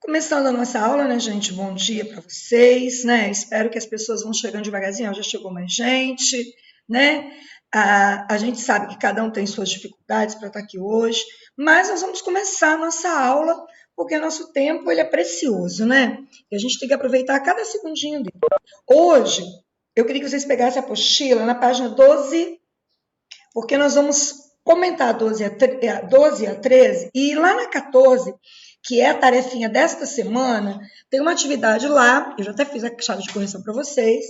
Começando a nossa aula, né, gente? Bom dia para vocês, né? Espero que as pessoas vão chegando devagarzinho. Ó, já chegou mais gente, né? A gente sabe que cada um tem suas dificuldades para estar aqui hoje, mas nós vamos começar a nossa aula, porque nosso tempo ele é precioso, né? E a gente tem que aproveitar cada segundinho dele. Hoje, eu queria que vocês pegassem a apostila na página 12, porque nós vamos comentar 12 a 13, e lá na 14, que é a tarefinha desta semana, tem uma atividade lá, eu já até fiz a chave de correção para vocês,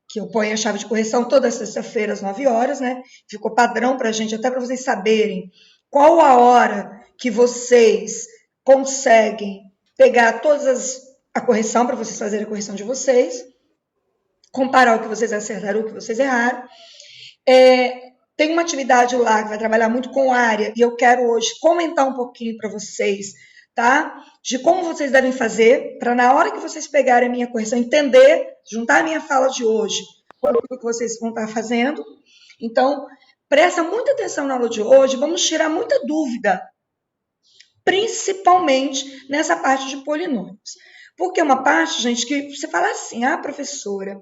que eu ponho a chave de correção toda sexta-feira às 9 horas, né? Ficou padrão para a gente, até para vocês saberem qual a hora que vocês conseguem pegar a correção, para vocês fazerem a correção de vocês, comparar o que vocês acertaram e o que vocês erraram. Tem uma atividade lá que vai trabalhar muito com área e eu quero hoje comentar um pouquinho para vocês, tá? De como vocês devem fazer para na hora que vocês pegarem a minha correção, entender, juntar a minha fala de hoje com o que vocês vão estar fazendo. Então, presta muita atenção na aula de hoje, vamos tirar muita dúvida, principalmente nessa parte de polinômios. Porque é uma parte, gente, que você fala assim, professora,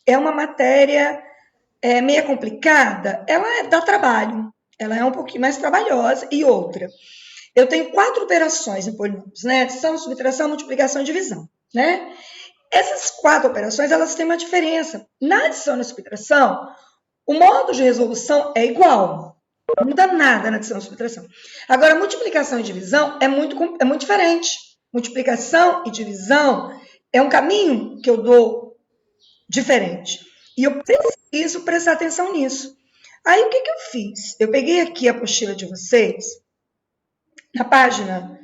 é uma matéria meia complicada, ela dá trabalho, ela é um pouquinho mais trabalhosa. E outra, eu tenho 4 operações em polinômios, né? Adição, subtração, multiplicação e divisão, né? Essas 4 operações, elas têm uma diferença. Na adição e na subtração, o modo de resolução é igual, não muda nada na adição e subtração. Agora, multiplicação e divisão é muito diferente. Multiplicação e divisão é um caminho que eu dou diferente. E eu preciso prestar atenção nisso. Aí, o que eu fiz? Eu peguei aqui a apostila de vocês, na página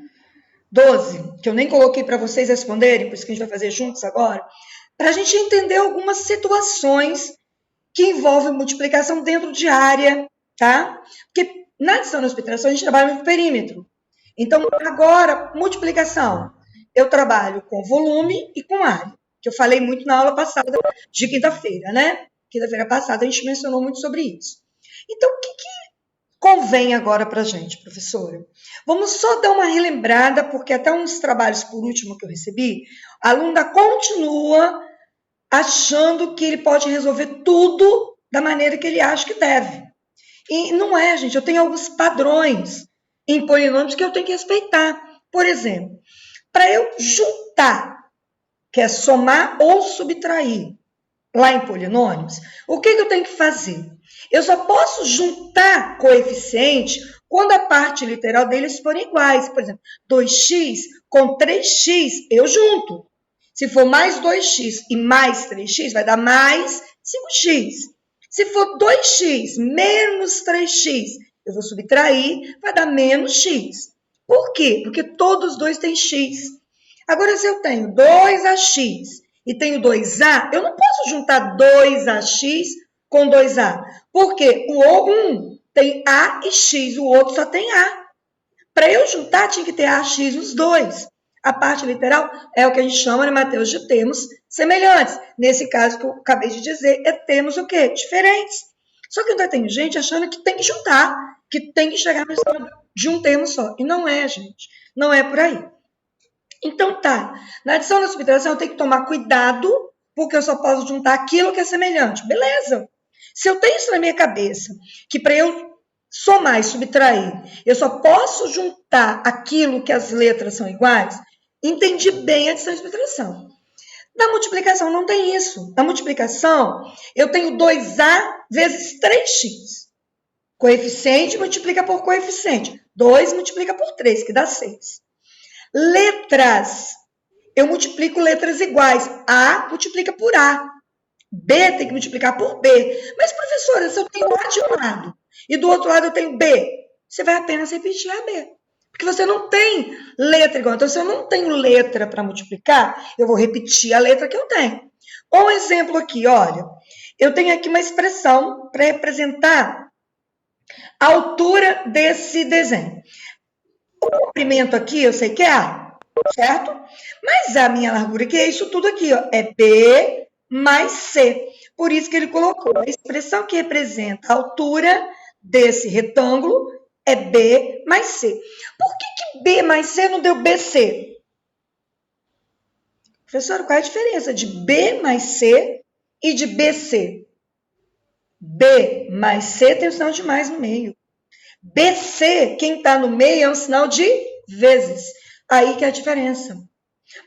12, que eu nem coloquei para vocês responderem, por isso que a gente vai fazer juntos agora, para a gente entender algumas situações que envolvem multiplicação dentro de área, tá? Porque na adição e na subtração a gente trabalha no perímetro. Então, agora, multiplicação, eu trabalho com volume e com área, que eu falei muito na aula passada de quinta-feira, né? Quinta-feira passada a gente mencionou muito sobre isso. Então, o que convém agora para a gente, professora? Vamos só dar uma relembrada, porque até uns trabalhos por último que eu recebi, a aluna continua achando que ele pode resolver tudo da maneira que ele acha que deve. E não é, gente. Eu tenho alguns padrões em polinômios que eu tenho que respeitar. Por exemplo, para eu juntar, que é somar ou subtrair, lá em polinômios, o que eu tenho que fazer? Eu só posso juntar coeficiente quando a parte literal deles forem iguais. Por exemplo, 2x com 3x, eu junto. Se for mais 2x e mais 3x, vai dar mais 5x. Se for 2x menos 3x, eu vou subtrair, vai dar menos x. Por quê? Porque todos os dois têm x. Agora, se eu tenho 2ax e tenho 2a, eu não posso juntar 2ax com 2a, porque um tem a e x, o outro só tem a. Para eu juntar, tinha que ter ax nos dois. A parte literal é o que a gente chama, né, Mateus, de termos semelhantes. Nesse caso que eu acabei de dizer, é termos o quê? Diferentes. Só que ainda tem gente achando que tem que juntar, que tem que chegar no estado de um termo só. E não é, gente. Não é por aí. Então, tá. Na adição e na subtração, eu tenho que tomar cuidado, porque eu só posso juntar aquilo que é semelhante. Beleza. Se eu tenho isso na minha cabeça, que para eu somar e subtrair, eu só posso juntar aquilo que as letras são iguais, entendi bem a adição e subtração. Na multiplicação não tem isso. Na multiplicação, eu tenho 2a vezes 3x. Coeficiente multiplica por coeficiente. 2 multiplica por 3, que dá 6. Letras. Eu multiplico letras iguais. A multiplica por A. B tem que multiplicar por B. Mas, professora, se eu tenho A de um lado e do outro lado eu tenho B, você vai apenas repetir a B. Porque você não tem letra igual. Então, se eu não tenho letra para multiplicar, eu vou repetir a letra que eu tenho. Um exemplo aqui, olha. Eu tenho aqui uma expressão para representar a altura desse desenho. O comprimento aqui, eu sei que é A, certo? Mas a minha largura aqui é isso tudo aqui, ó. É B mais C. Por isso que ele colocou a expressão que representa a altura desse retângulo é B mais C. Por que B mais C não deu BC? Professor, qual é a diferença de B mais C e de BC? B mais C tem um sinal de mais no meio. BC, quem está no meio, é um sinal de vezes. Aí que é a diferença.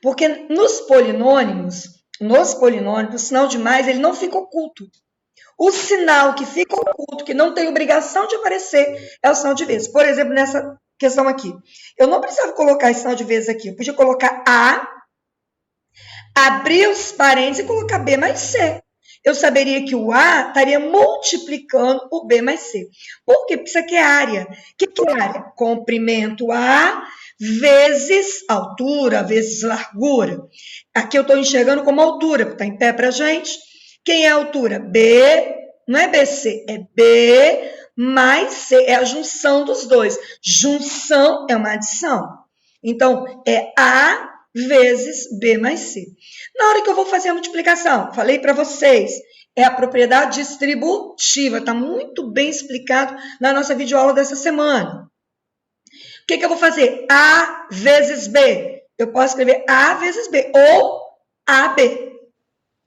Porque nos polinômios, o sinal de mais ele não fica oculto. O sinal que fica oculto, que não tem obrigação de aparecer, é o sinal de vezes. Por exemplo, nessa questão aqui. Eu não precisava colocar esse sinal de vezes aqui. Eu podia colocar A, abrir os parênteses e colocar B mais C. Eu saberia que o A estaria multiplicando o B mais C. Por quê? Porque isso aqui é área. O que é área? Comprimento A vezes altura, vezes largura. Aqui eu estou enxergando como altura, porque está em pé para a gente. Quem é a altura? B, não é BC, é B mais C. É a junção dos dois. Junção é uma adição. Então, é A vezes B mais C. Na hora que eu vou fazer a multiplicação, falei para vocês, é a propriedade distributiva, está muito bem explicado na nossa videoaula dessa semana. O que eu vou fazer? A vezes B. Eu posso escrever A vezes B ou AB.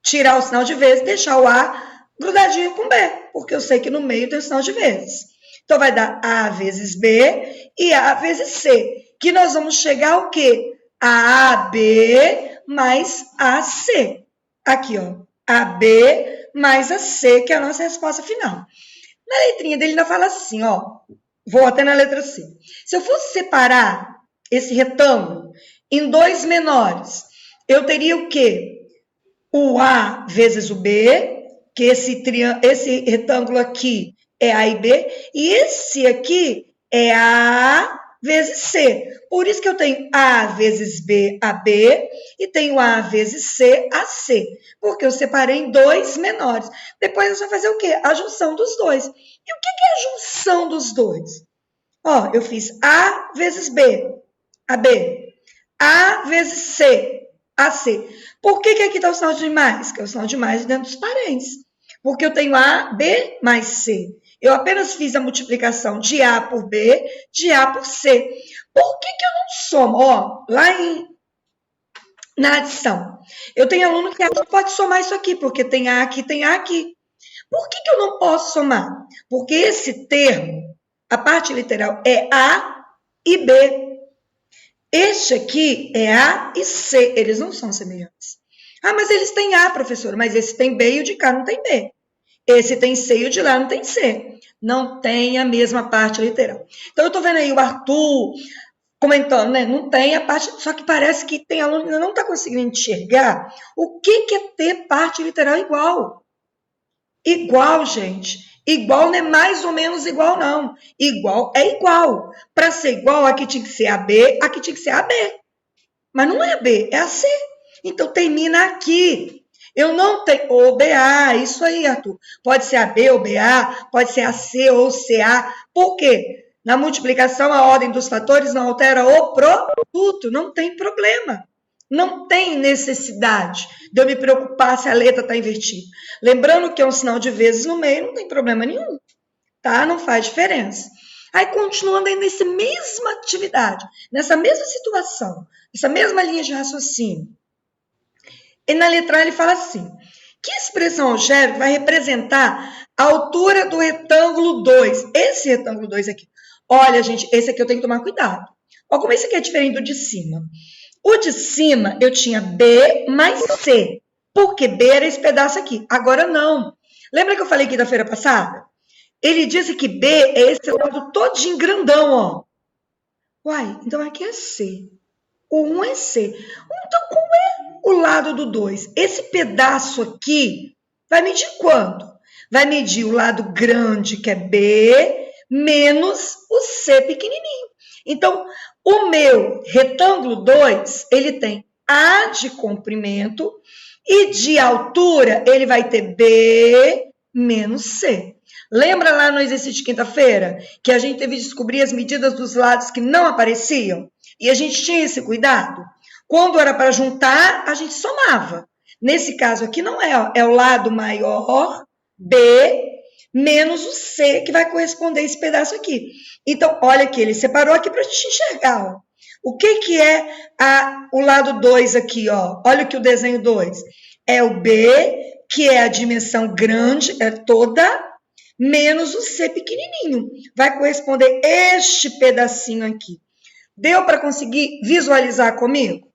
Tirar o sinal de vezes, deixar o A grudadinho com B, porque eu sei que no meio tem o sinal de vezes. Então, vai dar A vezes B e A vezes C, que nós vamos chegar ao quê? A AB mais AC. Aqui, ó. AB mais AC, que é a nossa resposta final. Na letrinha dele ainda fala assim, ó. Vou até na letra C. Se eu fosse separar esse retângulo em dois menores, eu teria o quê? O A vezes o B, que esse retângulo aqui é A e B, e esse aqui é A vezes C. Por isso que eu tenho A vezes B, AB, e tenho A vezes C, AC, porque eu separei em dois menores. Depois eu vou fazer o quê? A junção dos dois. E o que é a junção dos dois? Ó, eu fiz A vezes B, AB, A vezes C, AC. Por que aqui está o sinal de mais? Que é o sinal de mais dentro dos parênteses. Porque eu tenho A, B mais C. Eu apenas fiz a multiplicação de A por B, de A por C. Por que eu não somo? Ó, lá na adição. Eu tenho aluno que não pode somar isso aqui, porque tem A aqui, tem A aqui. Por que eu não posso somar? Porque esse termo, a parte literal, é A e B. Este aqui é A e C, eles não são semelhantes. Ah, mas eles têm A, professora, mas esse tem B e o de cá não tem B. Esse tem C e o de lá não tem C. Não tem a mesma parte literal. Então, eu estou vendo aí o Arthur comentando, né? Não tem a parte, só que parece que tem aluno que ainda não está conseguindo enxergar o que é ter parte literal igual. Igual, gente. Igual não é mais ou menos igual, não. Igual é igual. Para ser igual, aqui tinha que ser AB, aqui tinha que ser AB. Mas não é AB, é AC. Então, termina aqui. Eu não tenho... Ou BA, isso aí, Arthur. Pode ser AB ou BA, pode ser AC ou CA. Por quê? Na multiplicação, a ordem dos fatores não altera o produto. Não tem problema. Não tem necessidade de eu me preocupar se a letra está invertida. Lembrando que é um sinal de vezes no meio, não tem problema nenhum, tá? Não faz diferença. Aí, continuando aí nessa mesma atividade, nessa mesma situação, essa mesma linha de raciocínio, e na letra A ele fala assim, que expressão algébrica vai representar a altura do retângulo 2? Esse retângulo 2 aqui. Olha, gente, esse aqui eu tenho que tomar cuidado. Olha como esse aqui é diferente do de cima. O de cima, eu tinha B mais C, porque B era esse pedaço aqui. Agora, não. Lembra que eu falei quinta-feira passada? Ele disse que B é esse lado todinho grandão, ó. Uai, então aqui é C. O 1 é C. Então, qual é o lado do 2? Esse pedaço aqui vai medir quanto? Vai medir o lado grande, que é B, menos o C pequenininho. Então, o meu retângulo 2, ele tem A de comprimento e de altura ele vai ter B menos C. Lembra lá no exercício de quinta-feira que a gente teve que descobrir as medidas dos lados que não apareciam? E a gente tinha esse cuidado? Quando era para juntar, a gente somava. Nesse caso aqui não é, ó, é o lado maior, B, menos o C, que vai corresponder a esse pedaço aqui. Então, olha aqui, ele separou aqui para a gente enxergar. Ó. O que é o lado 2 aqui, ó? Olha aqui o desenho 2. É o B, que é a dimensão grande, é toda, menos o C pequenininho. Vai corresponder este pedacinho aqui. Deu para conseguir visualizar comigo?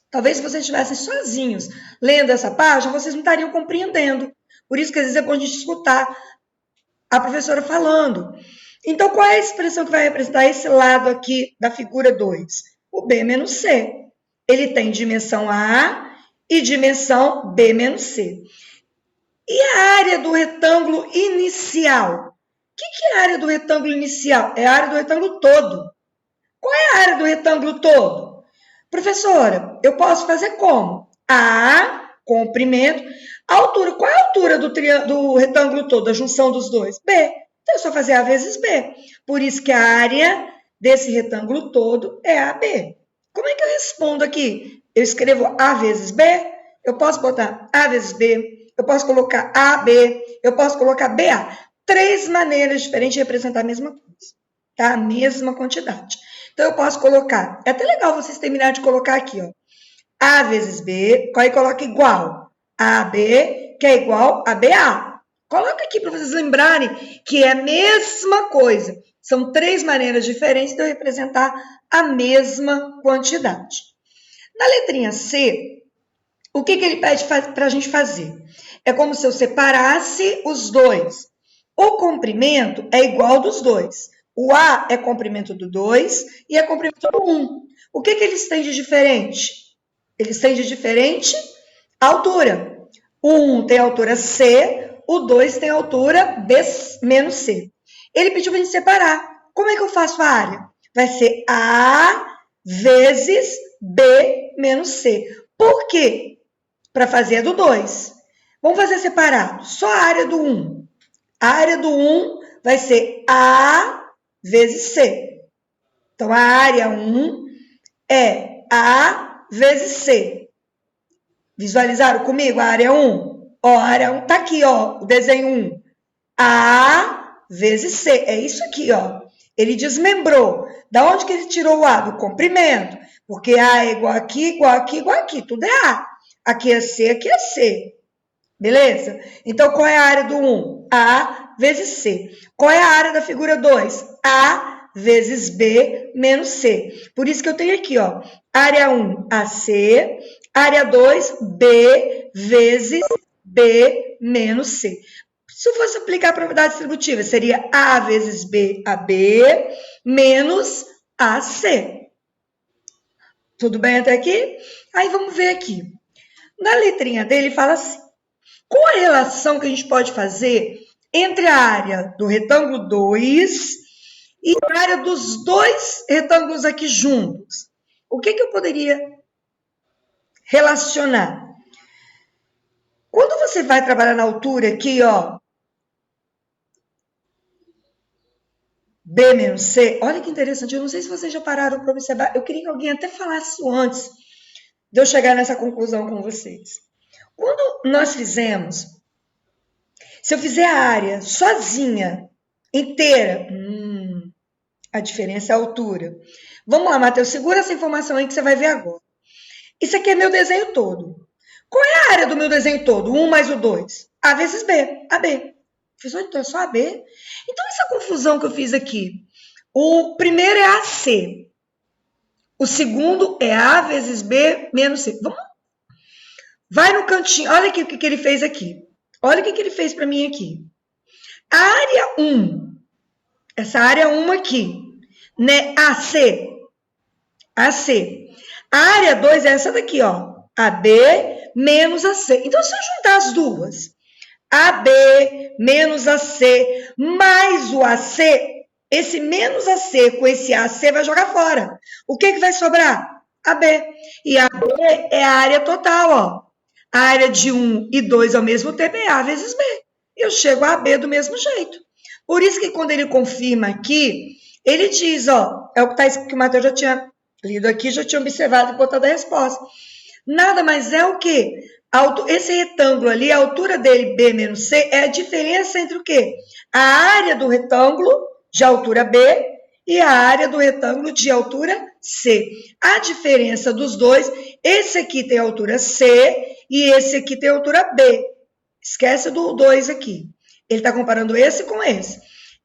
Talvez se vocês estivessem sozinhos lendo essa página, vocês não estariam compreendendo. Por isso que às vezes é bom a gente escutar a professora falando. Então, qual é a expressão que vai representar esse lado aqui da figura 2? O B menos C. Ele tem dimensão A e dimensão B menos C. E a área do retângulo inicial? O que é a área do retângulo inicial? É a área do retângulo todo. Qual é a área do retângulo todo? Professora, eu posso fazer como? A, comprimento. A altura, qual é a altura do retângulo todo, a junção dos dois? B. Então, é só fazer A vezes B. Por isso que a área desse retângulo todo é AB. Como é que eu respondo aqui? Eu escrevo A vezes B, eu posso botar A vezes B, eu posso colocar AB, eu posso colocar BA. 3 maneiras diferentes de representar a mesma coisa, tá? A mesma quantidade. Então, eu posso colocar, é até legal vocês terminarem de colocar aqui, ó. A vezes B, aí coloca igual AB, que é igual a BA. Coloca aqui para vocês lembrarem que é a mesma coisa. São 3 maneiras diferentes de eu representar a mesma quantidade. Na letrinha C, o que ele pede para a gente fazer? É como se eu separasse os dois. O comprimento é igual dos dois. O A é comprimento do 2 e é comprimento do 1. O que eles têm de diferente? Eles têm de diferente a altura. O 1 tem altura C, o 2 tem altura B menos C. Ele pediu para a gente separar. Como é que eu faço a área? Vai ser A vezes B menos C. Por quê? Para fazer a do 2. Vamos fazer separado. Só a área do 1. A área do 1 vai ser A vezes C. Então, a área 1 é A vezes C. Visualizaram comigo a área 1? Ó, a área 1 tá aqui, ó, o desenho 1. A vezes C. É isso aqui, ó. Ele desmembrou. Da onde que ele tirou o A? Do comprimento. Porque A é igual aqui, igual aqui, igual aqui. Tudo é A. Aqui é C, aqui é C. Beleza? Então, qual é a área do 1? A vezes C. Qual é a área da figura 2? A vezes B menos C. Por isso que eu tenho aqui, ó, área 1, AC, área 2, B vezes B menos C. Se eu fosse aplicar a propriedade distributiva, seria A vezes B, AB, menos AC. Tudo bem até aqui? Aí, vamos ver aqui. Na letrinha dele, fala assim. Qual a relação que a gente pode fazer entre a área do retângulo 2 e a área dos 2 retângulos aqui juntos? O que eu poderia relacionar? Quando você vai trabalhar na altura aqui, ó, B menos C, olha que interessante, eu não sei se vocês já pararam para observar, eu queria que alguém até falasse isso antes de eu chegar nessa conclusão com vocês. Quando nós fizemos, se eu fizer a área sozinha, inteira, a diferença é a altura. Vamos lá, Matheus, segura essa informação aí que você vai ver agora. Isso aqui é meu desenho todo. Qual é a área do meu desenho todo? 1 mais o 2. A vezes B, AB. Professor, então é só AB? Então, essa confusão que eu fiz aqui, o primeiro é AC. O segundo é A vezes B menos C. Vamos? Vai no cantinho. Olha aqui o que ele fez aqui. Olha o que ele fez para mim aqui. A área 1. Essa área 1 aqui. Né? AC. AC. A área 2 é essa daqui, ó. AB menos AC. Então, se eu juntar as duas, AB menos AC mais o AC, esse menos AC com esse AC vai jogar fora. O que vai sobrar? AB. E AB é a área total, ó. A área de 1 e 2 ao mesmo tempo é A vezes B. Eu chego a AB do mesmo jeito. Por isso que quando ele confirma aqui, ele diz, ó, é o que o Matheus já tinha lido aqui, já tinha observado e botado a resposta. Nada mais é o quê? Esse retângulo ali, a altura dele, B menos C, é a diferença entre o quê? A área do retângulo, de altura B, e a área do retângulo de altura C. A diferença dos dois, esse aqui tem altura C e esse aqui tem altura B. Esquece do 2 aqui. Ele está comparando esse com esse.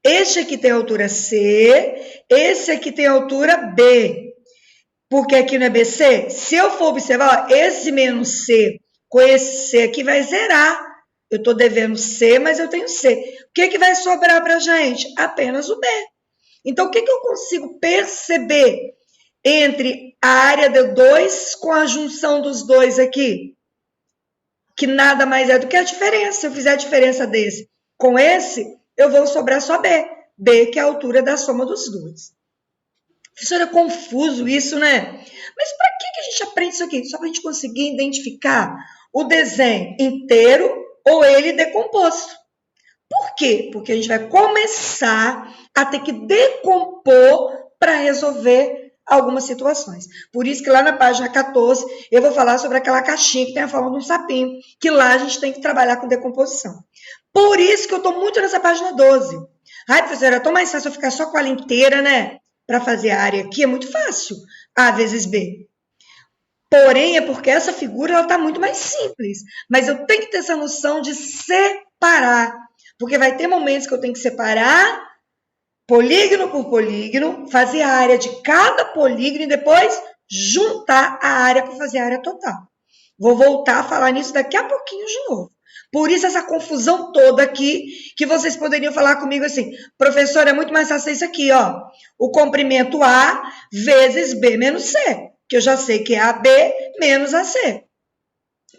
Este aqui tem altura C, esse aqui tem altura B. Porque aqui não é BC? Se eu for observar, ó, esse menos C com esse C aqui vai zerar. Eu estou devendo C, mas eu tenho C. O que vai sobrar para a gente? Apenas o B. Então, o que eu consigo perceber entre a área de 2 com a junção dos dois aqui? Que nada mais é do que a diferença. Se eu fizer a diferença desse com esse, eu vou sobrar só B. B, que é a altura da soma dos dois. Professora, é confuso isso, né? Mas para que a gente aprende isso aqui? Só para a gente conseguir identificar o desenho inteiro ou ele decomposto. Por quê? Porque a gente vai começar a ter que decompor para resolver algumas situações. Por isso que lá na página 14 eu vou falar sobre aquela caixinha que tem a forma de um sapinho, que lá a gente tem que trabalhar com decomposição. Por isso que eu estou muito nessa página 12. Ai, professora, é tão mais fácil eu ficar só com ela inteira, né? Para fazer a área aqui é muito fácil. A vezes B. Porém, é porque essa figura está muito mais simples. Mas eu tenho que ter essa noção de separar. Porque vai ter momentos que eu tenho que separar polígono por polígono, fazer a área de cada polígono e depois juntar a área para fazer a área total. Vou voltar a falar nisso daqui a pouquinho de novo. Por isso essa confusão toda aqui, que vocês poderiam falar comigo assim, professora, é muito mais fácil isso aqui, ó. O comprimento A vezes B menos C, que eu já sei que é AB menos AC.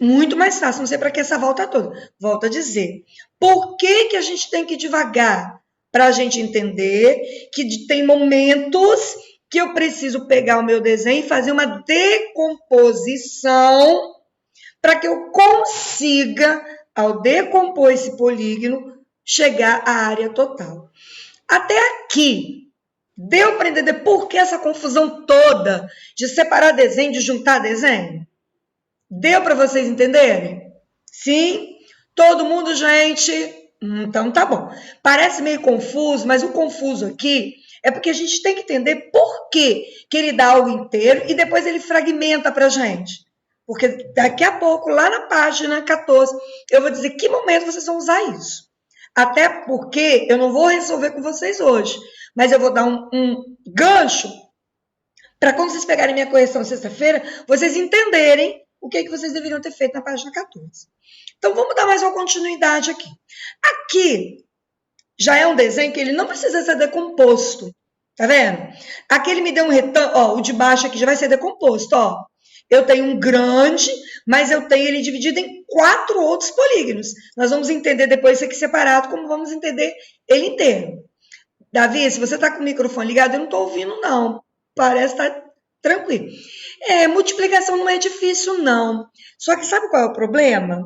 Muito mais fácil, não sei para que essa volta toda. Volto a dizer, por que a gente tem que ir devagar? Para a gente entender que tem momentos que eu preciso pegar o meu desenho e fazer uma decomposição para que eu consiga, ao decompor esse polígono, chegar à área total. Até aqui, deu para entender por que essa confusão toda de separar desenho, de juntar desenho? Deu para vocês entenderem? Sim? Todo mundo, gente? Então tá bom. Parece meio confuso, mas o confuso aqui é porque a gente tem que entender por que ele dá algo inteiro e depois ele fragmenta para a gente. Porque daqui a pouco, lá na página 14, eu vou dizer que momento vocês vão usar isso. Até porque eu não vou resolver com vocês hoje, mas eu vou dar um gancho para quando vocês pegarem minha correção sexta-feira, vocês entenderem o que vocês deveriam ter feito na página 14. Então, vamos dar mais uma continuidade aqui. Aqui já é um desenho que ele não precisa ser decomposto. Tá vendo? Aqui ele me deu um retângulo, ó, o de baixo aqui já vai ser decomposto, ó. Eu tenho um grande, mas eu tenho ele dividido em 4 outros polígonos. Nós vamos entender depois isso aqui separado, como vamos entender ele inteiro. Davi, se você está com o microfone ligado, eu não estou ouvindo, não. Parece estar tranquilo. Multiplicação não é difícil, não. Só que sabe qual é o problema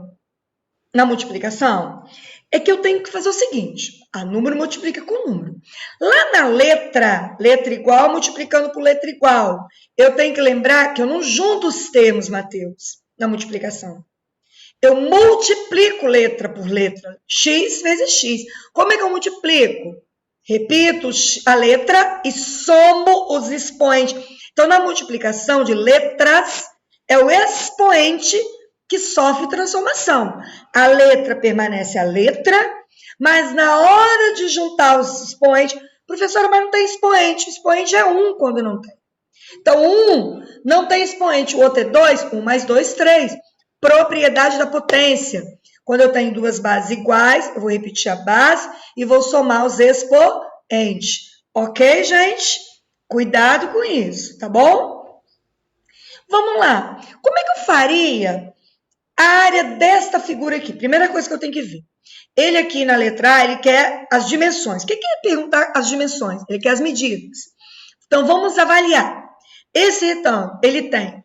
na multiplicação? É que eu tenho que fazer o seguinte, a número multiplica com número. Lá na letra igual multiplicando por letra igual, eu tenho que lembrar que eu não junto os termos, Mateus, na multiplicação. Eu multiplico letra por letra, x vezes x. Como é que eu multiplico? Repito a letra e somo os expoentes. Então, na multiplicação de letras, é o expoente que sofre transformação. A letra permanece a letra, mas na hora de juntar os expoentes, professora, mas não tem expoente. O expoente é 1 quando não tem. Então, 1 não tem expoente, o outro é 2, 1 mais 2, 3. Propriedade da potência. Quando eu tenho duas bases iguais, eu vou repetir a base e vou somar os expoentes. Ok, gente? Cuidado com isso, tá bom? Vamos lá. Como é que eu faria a área desta figura aqui? Primeira coisa que eu tenho que ver. Ele aqui na letra A, ele quer as dimensões. O que é perguntar as dimensões? Ele quer as medidas. Então, vamos avaliar. Esse retângulo, ele tem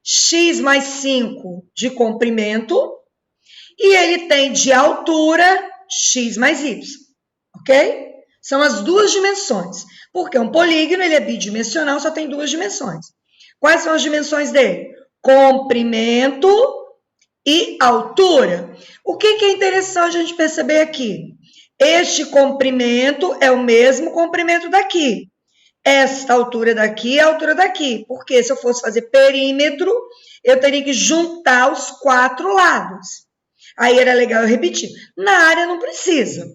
x mais 5 de comprimento e ele tem de altura x mais y, ok? São as duas dimensões. Porque um polígono, ele é bidimensional, só tem 2 dimensões. Quais são as dimensões dele? Comprimento e altura. O que é interessante a gente perceber aqui? Este comprimento é o mesmo comprimento daqui. esta altura daqui é a altura daqui. Porque se eu fosse fazer perímetro, eu teria que juntar os 4 lados. Aí era legal eu repetir. Na área não precisa.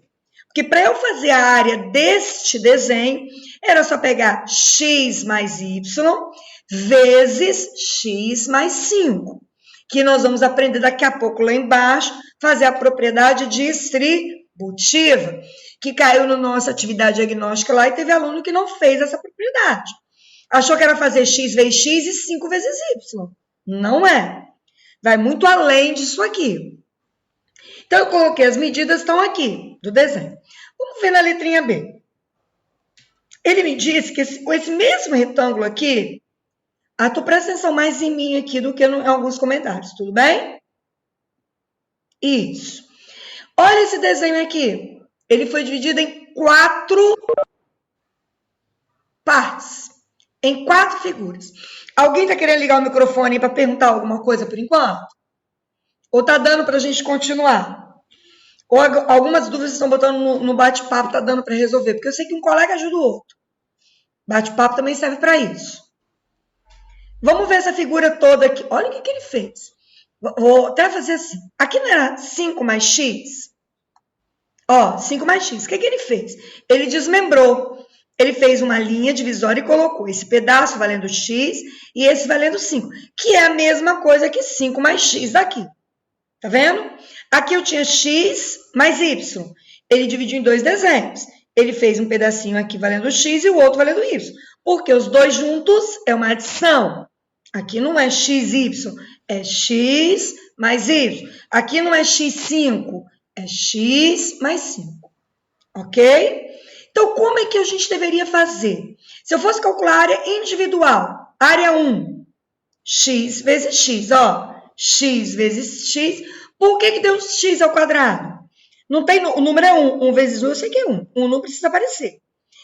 Porque para eu fazer a área deste desenho, era só pegar x mais y vezes x mais 5. Que nós vamos aprender daqui a pouco lá embaixo, fazer a propriedade distributiva, que caiu na nossa atividade diagnóstica lá e teve aluno que não fez essa propriedade. Achou que era fazer x vezes x e 5 vezes y. Não é. Vai muito além disso aqui. Então, eu coloquei as medidas, estão aqui, do desenho. Vamos ver na letrinha B. Ele me disse que com esse mesmo retângulo aqui, tu presta atenção mais em mim aqui do que em alguns comentários, tudo bem? Isso. Olha esse desenho aqui. Ele foi dividido em 4 partes, em 4 figuras. Alguém está querendo ligar o microfone para perguntar alguma coisa por enquanto? Ou está dando para a gente continuar? Ou algumas dúvidas estão botando no bate-papo, está dando para resolver? Porque eu sei que um colega ajuda o outro. Bate-papo também serve para isso. Vamos ver essa figura toda aqui. Olha o que ele fez. Vou até fazer assim. Aqui não era 5 mais x? Ó, 5 mais x. O que ele fez? Ele desmembrou. Ele fez uma linha divisória e colocou esse pedaço valendo x e esse valendo 5, que é a mesma coisa que 5 mais x daqui. Tá vendo? Aqui eu tinha x mais y. Ele dividiu em 2 desenhos. Ele fez um pedacinho aqui valendo x e o outro valendo y. Porque os dois juntos é uma adição. Aqui não é xy, é x mais y. Aqui não é x5, é x mais 5. Ok? Então, como é que a gente deveria fazer? Se eu fosse calcular a área individual, área 1, x vezes x, ó. X vezes x. Por que deu x ao quadrado? Não tem, o número é 1. 1 vezes 1, eu sei que é 1. 1 não precisa aparecer.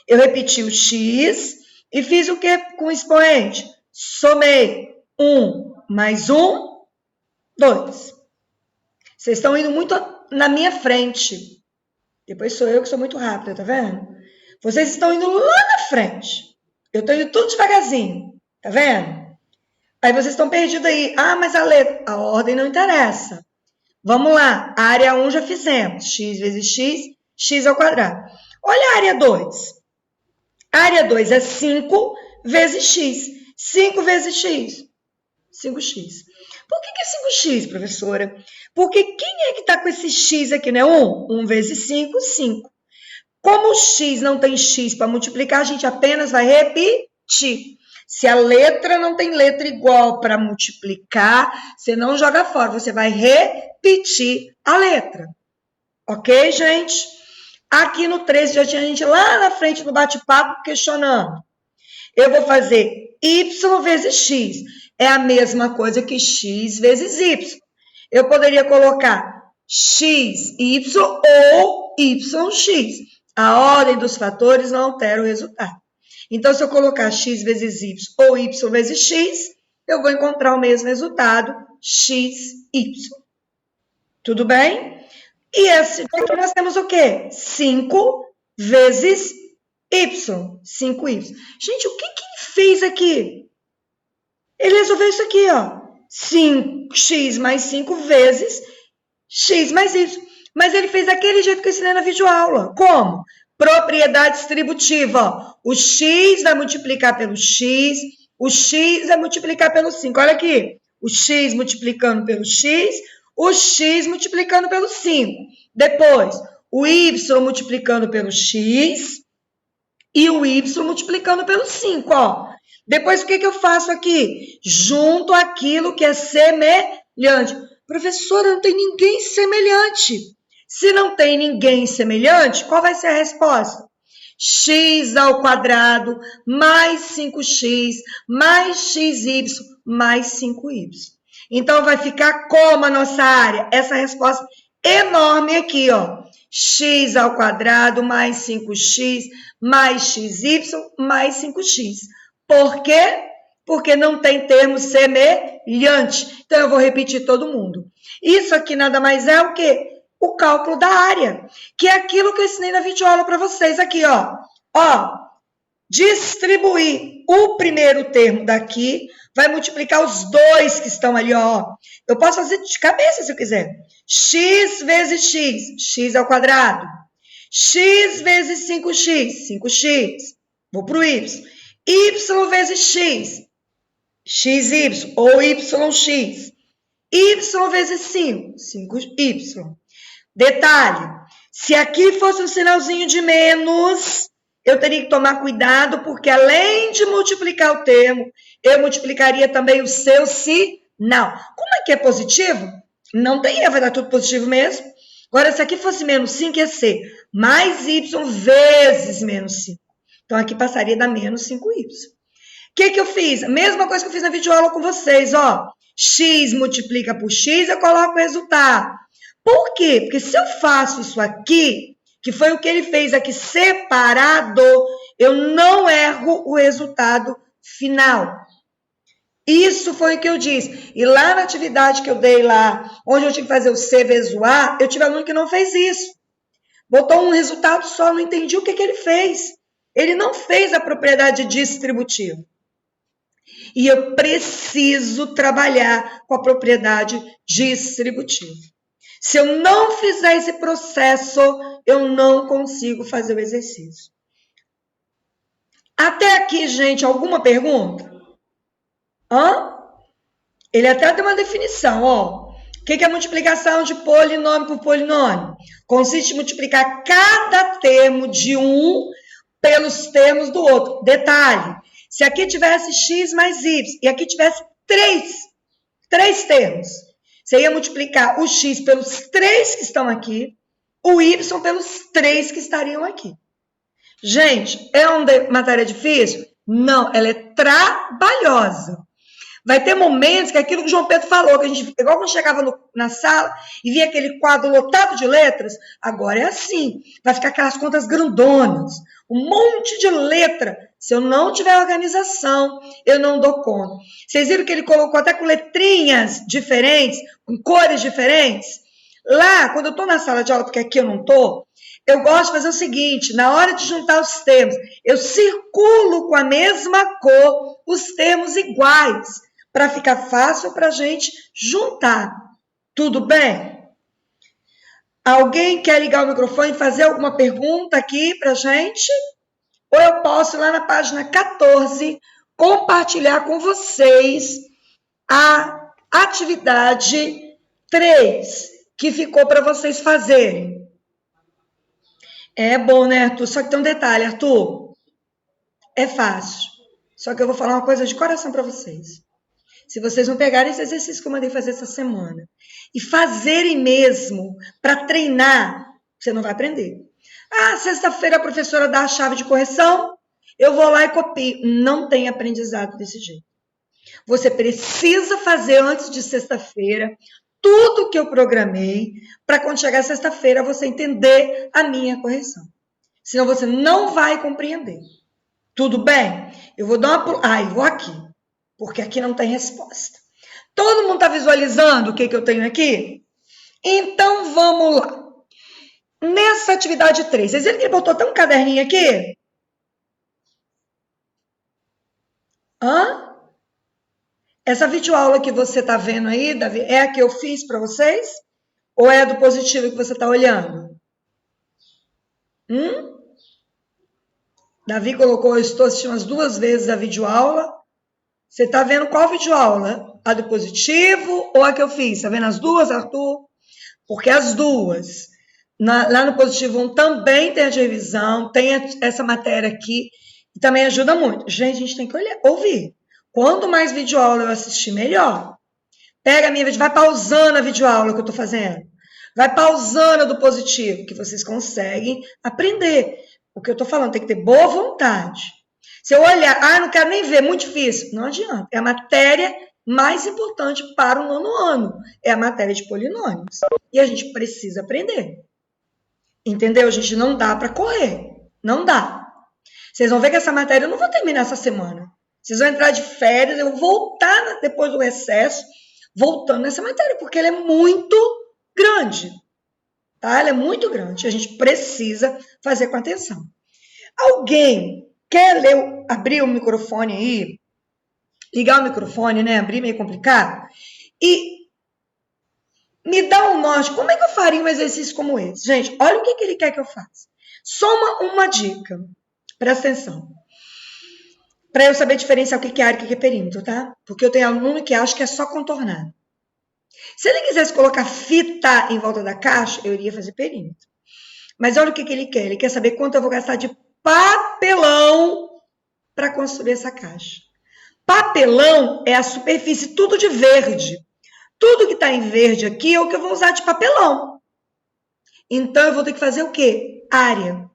Eu repeti o x e fiz o que com o expoente? Somei 1 mais 1, 2. Vocês estão indo muito na minha frente. Depois sou eu que sou muito rápida, tá vendo? Vocês estão indo lá na frente. Eu estou indo tudo devagarzinho, tá vendo? Aí vocês estão perdidos aí. Ah, mas a ordem não interessa. Vamos lá. A área 1 já fizemos. X vezes x, x ao quadrado. Olha a área 2. A área 2 é 5 vezes x. 5 vezes x. 5x. Por que é 5x, professora? Porque quem é que está com esse x aqui, né? 1. 1 vezes 5, 5. Como o x não tem x para multiplicar, a gente apenas vai repetir. Se a letra não tem letra igual para multiplicar, você não joga fora, você vai repetir a letra. Ok, gente? Aqui no 13 já tinha gente lá na frente no bate-papo questionando. Eu vou fazer y vezes x. É a mesma coisa que x vezes y. Eu poderia colocar x, y ou yx. A ordem dos fatores não altera o resultado. Então, se eu colocar x vezes y ou y vezes x, eu vou encontrar o mesmo resultado, x, y. Tudo bem? E aqui nós temos o quê? 5 vezes y. 5y. Gente, o que ele fez aqui? Ele resolveu isso aqui, ó. 5x mais 5 vezes x mais y. Mas ele fez daquele jeito que eu ensinei na videoaula. Como? Propriedade distributiva. Ó. O x vai multiplicar pelo x, o x vai multiplicar pelo 5. Olha aqui. O x multiplicando pelo x, o x multiplicando pelo 5. Depois, o y multiplicando pelo x e o y multiplicando pelo 5. Ó. Depois, o que eu faço aqui? Junto aquilo que é semelhante. Professora, não tem ninguém semelhante. Se não tem ninguém semelhante, qual vai ser a resposta? X ao quadrado mais 5x mais xy mais 5y. Então, vai ficar como a nossa área? Essa resposta enorme aqui, ó. X ao quadrado mais 5x mais xy mais 5x. Por quê? Porque não tem termo semelhante. Então, eu vou repetir todo mundo. Isso aqui nada mais é o quê? O cálculo da área, que é aquilo que eu ensinei na videoaula para vocês aqui, ó. Ó, distribuir o primeiro termo daqui, vai multiplicar os dois que estão ali, ó. Eu posso fazer de cabeça se eu quiser. X vezes x, x ao quadrado. X vezes 5x, 5x. Vou para o y. Y vezes x, xy ou yx. Y vezes 5, 5y. Detalhe, se aqui fosse um sinalzinho de menos, eu teria que tomar cuidado, porque além de multiplicar o termo, eu multiplicaria também o seu sinal. Como é que é positivo? Não tem erro, vai dar tudo positivo mesmo. Agora, se aqui fosse menos 5, ia ser mais y vezes menos 5. Então, aqui passaria a dar menos 5y. O que eu fiz? A mesma coisa que eu fiz na videoaula com vocês, ó. X multiplica por x, eu coloco o resultado. Por quê? Porque se eu faço isso aqui, que foi o que ele fez aqui separado, eu não erro o resultado final. Isso foi o que eu disse. E lá na atividade que eu dei lá, onde eu tinha que fazer o C vezes o A, eu tive aluno que não fez isso. Botou um resultado só, não entendi o que ele fez. Ele não fez a propriedade distributiva. E eu preciso trabalhar com a propriedade distributiva. Se eu não fizer esse processo, eu não consigo fazer o exercício. Até aqui, gente, alguma pergunta? Ele até tem uma definição, ó. O que é a multiplicação de polinômio por polinômio? Consiste em multiplicar cada termo de um pelos termos do outro. Detalhe, se aqui tivesse x mais y e aqui tivesse três termos, você ia multiplicar o x pelos 3 que estão aqui, o y pelos 3 que estariam aqui. Gente, é uma matéria difícil? Não, ela é trabalhosa. Vai ter momentos que aquilo que o João Pedro falou, que a gente, igual quando chegava na sala e via aquele quadro lotado de letras, agora é assim, vai ficar aquelas contas grandonas, um monte de letra. Se eu não tiver organização, eu não dou conta. Vocês viram que ele colocou até com letrinhas diferentes, com cores diferentes? Lá, quando eu estou na sala de aula, porque aqui eu não estou, eu gosto de fazer o seguinte, na hora de juntar os termos, eu circulo com a mesma cor os termos iguais, para ficar fácil para a gente juntar. Tudo bem? Alguém quer ligar o microfone e fazer alguma pergunta aqui para a gente? Ou eu posso, lá na página 14, compartilhar com vocês a atividade 3, que ficou para vocês fazerem. É bom, né, Arthur? Só que tem um detalhe, Arthur. É fácil. Só que eu vou falar uma coisa de coração para vocês. Se vocês não pegarem esse exercício que eu mandei fazer essa semana e fazerem mesmo para treinar, você não vai aprender. Sexta-feira a professora dá a chave de correção, eu vou lá e copio. Não tem aprendizado desse jeito. Você precisa fazer antes de sexta-feira tudo que eu programei para quando chegar sexta-feira você entender a minha correção. Senão você não vai compreender. Tudo bem? Eu vou dar uma... eu vou aqui. Porque aqui não tem resposta. Todo mundo está visualizando o que eu tenho aqui? Então, vamos lá. Nessa atividade 3, vocês viram que ele botou até um caderninho aqui? Essa videoaula que você está vendo aí, Davi, é a que eu fiz para vocês? Ou é a do positivo que você está olhando? Davi colocou, eu estou assistindo as 2 vezes a videoaula. Você está vendo qual videoaula? A do positivo ou a que eu fiz? Está vendo as 2, Arthur? Porque as 2, lá no positivo 1 também tem a de revisão, tem essa matéria aqui, e também ajuda muito. Gente, a gente tem que ouvir. Quanto mais videoaula eu assistir, melhor. Pega a minha vídeo, vai pausando a videoaula que eu estou fazendo. Vai pausando a do positivo, que vocês conseguem aprender. O que eu estou falando, tem que ter boa vontade. Se eu olhar, não quero nem ver, muito difícil. Não adianta. É a matéria mais importante para o 9º ano. É a matéria de polinômios. E a gente precisa aprender. Entendeu? A gente não dá para correr. Não dá. Vocês vão ver que essa matéria eu não vou terminar essa semana. Vocês vão entrar de férias, eu vou voltar depois do recesso, voltando nessa matéria, porque ela é muito grande. Tá? Ela é muito grande. A gente precisa fazer com atenção. Alguém Quer ler, abrir o microfone aí? Ligar o microfone, né? Abrir meio complicado. E me dá um norte. Como é que eu faria um exercício como esse? Gente, olha o que ele quer que eu faça. Só uma dica. Presta atenção. Para eu saber diferenciar o que é área e o que é perímetro, tá? Porque eu tenho aluno que acha que é só contornar. Se ele quisesse colocar fita em volta da caixa, eu iria fazer perímetro. Mas olha o que ele quer. Ele quer saber quanto eu vou gastar de papelão para construir essa caixa. Papelão é a superfície, tudo de verde. Tudo que está em verde aqui é o que eu vou usar de papelão. Então, eu vou ter que fazer o quê? Área.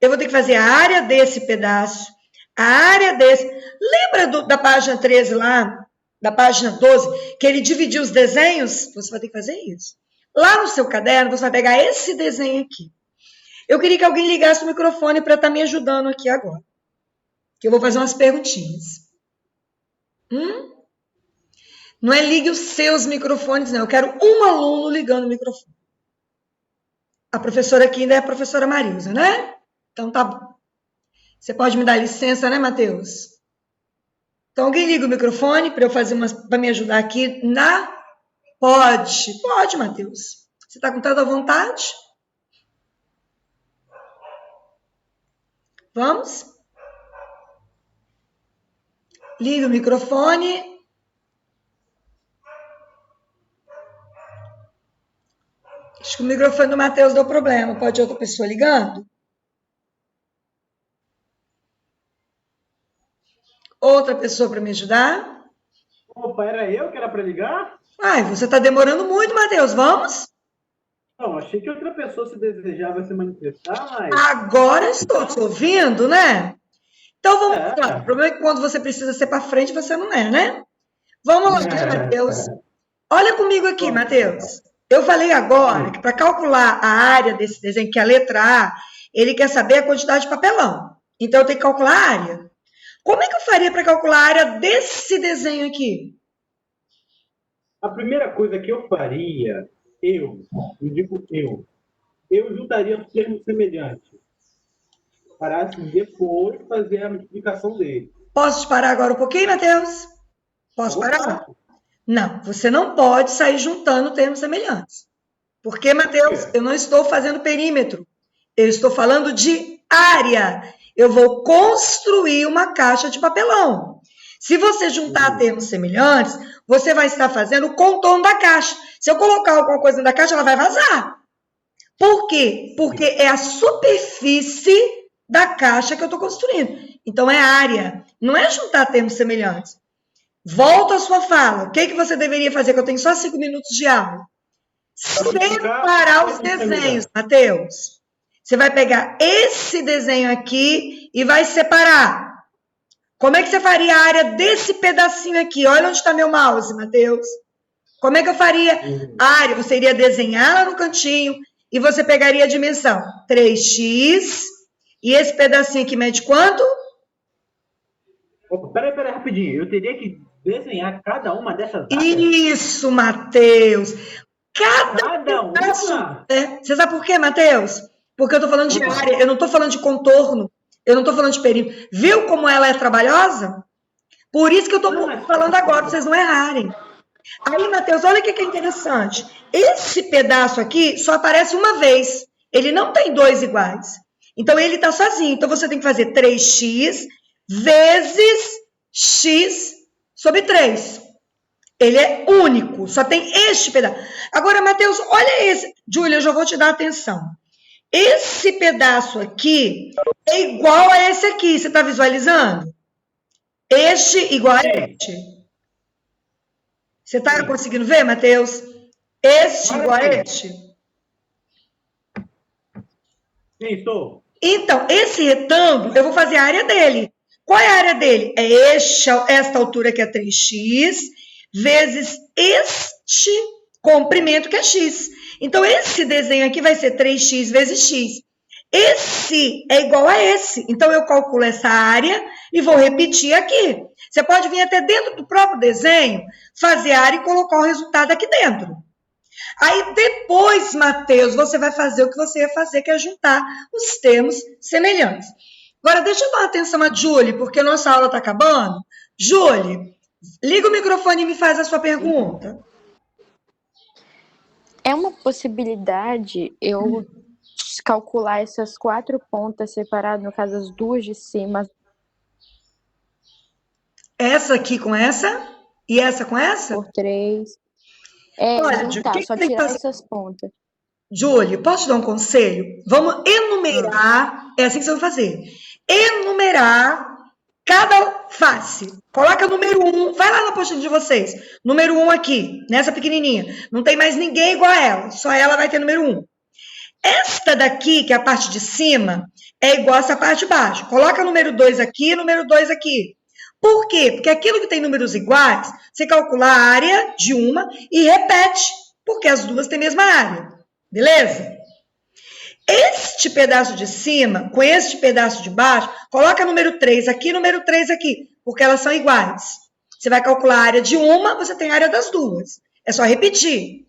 Eu vou ter que fazer a área desse pedaço, a área desse. Lembra da página 13 lá, da página 12, que ele dividiu os desenhos? Você vai ter que fazer isso. Lá no seu caderno, você vai pegar esse desenho aqui. Eu queria que alguém ligasse o microfone para estar me ajudando aqui agora. Que eu vou fazer umas perguntinhas. Não é ligue os seus microfones, não. Eu quero um aluno ligando o microfone. A professora aqui ainda é a professora Marilza, né? Então tá bom. Você pode me dar licença, né, Matheus? Então alguém liga o microfone para eu fazer para me ajudar aqui na... Pode, Matheus. Você está com tanta vontade? Vamos? Liga o microfone. Acho que o microfone do Matheus deu problema. Pode outra pessoa ligando? Outra pessoa para me ajudar? Opa, era eu que era para ligar? Ai, você está demorando muito, Matheus. Vamos? Não, achei que outra pessoa se desejava se manifestar, mas... Agora estou te ouvindo, né? Então vamos lá. O É. problema é que quando você precisa ser para frente, você não é, né? Vamos lá, Matheus. Olha comigo aqui, Matheus. Eu falei agora que para calcular a área desse desenho, que é a letra A, ele quer saber a quantidade de papelão. Então eu tenho que calcular a área. Como é que eu faria para calcular a área desse desenho aqui? A primeira coisa que eu faria, eu juntaria os termos semelhantes para assim, depois fazer a multiplicação dele. Posso parar agora um pouquinho, Matheus? Posso parar? Não, você não pode sair juntando termos semelhantes. Porque, Matheus, eu não estou fazendo perímetro. Eu estou falando de área. Eu vou construir uma caixa de papelão. Se você juntar termos semelhantes, você vai estar fazendo o contorno da caixa. Se eu colocar alguma coisa na caixa, ela vai vazar. Por quê? Porque é a superfície da caixa que eu estou construindo. Então, é área. Não é juntar termos semelhantes. Volta à sua fala. O que você deveria fazer? Que eu tenho só 5 minutos de aula. Separar os desenhos, Matheus. Você vai pegar esse desenho aqui e vai separar. Como é que você faria a área desse pedacinho aqui? Olha onde está meu mouse, Matheus. Como é que eu faria a área? Você iria desenhar lá no cantinho e você pegaria a dimensão 3x. E esse pedacinho aqui mede quanto? Peraí, rapidinho. Eu teria que desenhar cada uma dessas áreas? Isso, Matheus. Cada pedaço. Uma? Você sabe por quê, Matheus? Porque eu estou falando de área, eu não estou falando de contorno, eu não estou falando de perímetro. Viu como ela é trabalhosa? Por isso que eu estou falando agora, para vocês não errarem. Aí, Matheus, olha o que é interessante. Esse pedaço aqui só aparece uma vez. Ele não tem dois iguais. Então, ele está sozinho. Então, você tem que fazer 3x vezes x sobre 3. Ele é único, só tem este pedaço. Agora, Matheus, olha esse. Júlia, eu já vou te dar atenção. Esse pedaço aqui é igual a esse aqui. Você está visualizando? Este igual a este. Você está conseguindo ver, Matheus? Este igual a este. Sim, estou. Então, esse retângulo, eu vou fazer a área dele. Qual é a área dele? É esta altura que é 3x, vezes este comprimento que é x. Então, esse desenho aqui vai ser 3x vezes x. Esse é igual a esse. Então, eu calculo essa área e vou repetir aqui. Você pode vir até dentro do próprio desenho, fazer a área e colocar o resultado aqui dentro. Aí, depois, Matheus, você vai fazer o que você ia fazer, que é juntar os termos semelhantes. Agora, deixa eu dar atenção a Julie, porque nossa aula está acabando. Julie, liga o microfone e me faz a sua pergunta. É uma possibilidade eu calcular essas 4 pontas separadas, no caso, as duas de cima. Essa aqui com essa e essa com essa? Por 3. Olha, Julie, Juntar, só tem que tirar fazer? essas pontas. Julie, posso te dar um conselho? Vamos enumerar, é assim que você vai fazer. Enumerar cada face. Coloca o número 1, vai lá na apostila de vocês. Número 1 aqui, nessa pequenininha. Não tem mais ninguém igual a ela, só ela vai ter número 1. Esta daqui, que é a parte de cima, é igual a essa parte de baixo. Coloca número 2 aqui, número 2 aqui. Por quê? Porque aquilo que tem números iguais, você calcula a área de uma e repete, porque as duas têm a mesma área. Beleza? Este pedaço de cima, com este pedaço de baixo, coloca número 3 aqui, número 3 aqui, porque elas são iguais. Você vai calcular a área de uma, você tem a área das duas. É só repetir.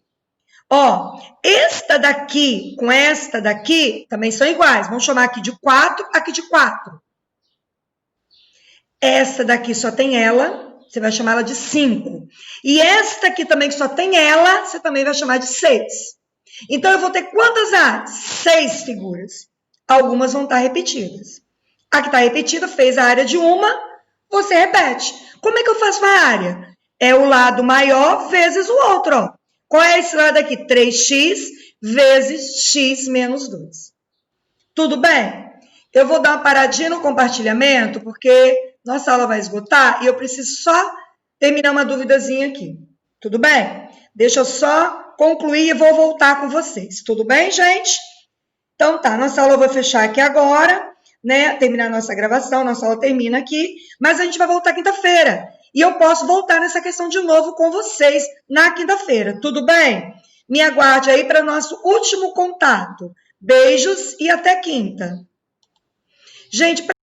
Ó, esta daqui com esta daqui também são iguais. Vamos chamar aqui de 4, aqui de 4. Essa daqui só tem ela, você vai chamar ela de 5. E esta aqui também que só tem ela, você também vai chamar de 6. Então, eu vou ter quantas áreas? 6 figuras. Algumas vão estar repetidas. A que está repetida fez a área de uma, você repete. Como é que eu faço a área? É o lado maior vezes o outro, ó. Qual é esse lado aqui? 3x vezes x menos 2. Tudo bem? Eu vou dar uma paradinha no compartilhamento, porque nossa aula vai esgotar e eu preciso só terminar uma duvidazinha aqui. Tudo bem? Deixa eu só concluir e vou voltar com vocês. Tudo bem, gente? Então tá, nossa aula eu vou fechar aqui agora, né? Terminar a nossa gravação, nossa aula termina aqui, mas a gente vai voltar quinta-feira. E eu posso voltar nessa questão de novo com vocês na quinta-feira. Tudo bem? Me aguarde aí para o nosso último contato. Beijos e até quinta. Gente,